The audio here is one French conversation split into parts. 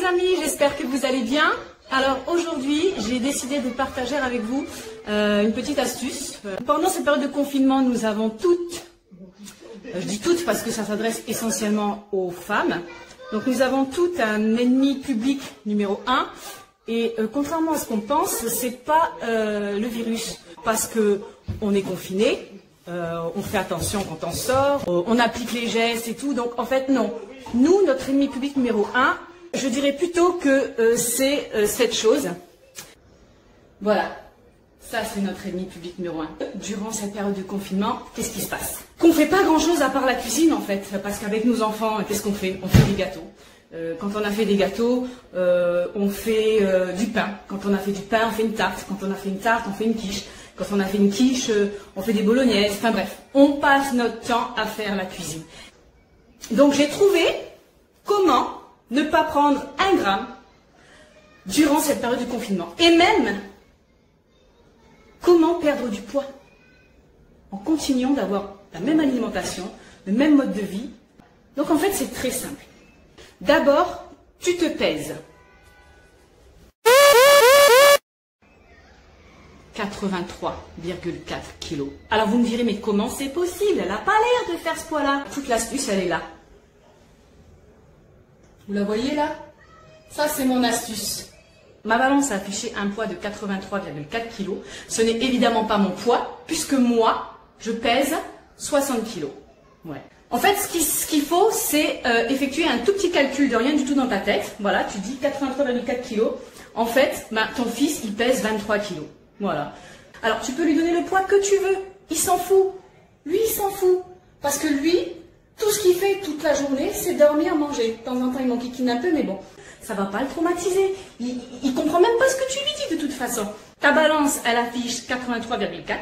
amis, j'espère que vous allez bien. Alors aujourd'hui, j'ai décidé de partager avec vous une petite astuce. Pendant cette période de confinement, nous avons toutes, je dis toutes parce que ça s'adresse essentiellement aux femmes, donc nous avons toutes un ennemi public numéro 1. Et contrairement à ce qu'on pense, c'est pas le virus, parce que on est confiné, on fait attention quand on sort, on applique les gestes et tout. Donc en fait non, nous notre ennemi public numéro 1, je dirais plutôt que c'est cette chose. Voilà, ça c'est notre ennemi public numéro 1. Durant cette période de confinement, qu'est-ce qui se passe? Qu'on fait pas grand-chose à part la cuisine en fait, parce qu'avec nos enfants, qu'est-ce qu'on fait? On fait des gâteaux. Quand on a fait des gâteaux, on fait du pain. Quand on a fait du pain, on fait une tarte. Quand on a fait une tarte, on fait une quiche. Quand on a fait une quiche, on fait des bolognaises. Enfin bref, on passe notre temps à faire la cuisine. Donc j'ai trouvé comment ne pas prendre un gramme durant cette période de confinement. Et même, comment perdre du poids en continuant d'avoir la même alimentation, le même mode de vie. Donc en fait, c'est très simple. D'abord, tu te pèses. 83,4 kilos. Alors vous me direz, mais comment c'est possible? Elle n'a pas l'air de faire ce poids-là. Toute l'astuce, elle est là. Vous la voyez là? Ça, c'est mon astuce. Ma balance a affiché un poids de 83,4 kilos. Ce n'est évidemment pas mon poids, puisque moi, je pèse 60 kilos. Ouais. En fait, ce qu'il faut, c'est effectuer un tout petit calcul de rien du tout dans ta tête. Voilà, tu dis 83,4 kilos. En fait, ton fils, il pèse 23 kilos. Voilà. Alors, tu peux lui donner le poids que tu veux. Il s'en fout. Lui, il s'en fout. Parce que lui, tout ce qu'il fait toute la journée, c'est dormir, manger. De temps en temps, il m'enquiquine un peu, mais bon, ça va pas le traumatiser. Il comprend même pas ce que tu lui dis de toute façon. Ta balance, elle affiche 83,4.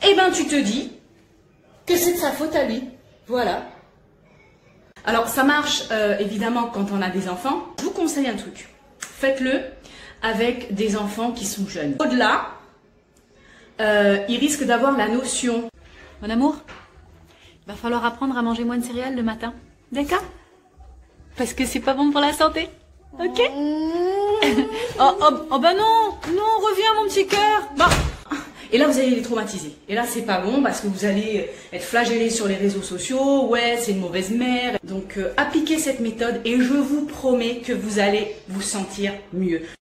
Eh ben, tu te dis que c'est de sa faute à lui. Voilà. Alors ça marche évidemment quand on a des enfants. Je vous conseille un truc. Faites-le avec des enfants qui sont jeunes. Au-delà, ils risquent d'avoir la notion. Mon amour, il va falloir apprendre à manger moins de céréales le matin. D'accord? Parce que c'est pas bon pour la santé. Ok? oh bah non! Non, reviens mon petit cœur! Bon. Et là, vous allez les traumatiser. Et là, c'est pas bon parce que vous allez être flagellés sur les réseaux sociaux. Ouais, c'est une mauvaise mère. Donc, appliquez cette méthode et je vous promets que vous allez vous sentir mieux.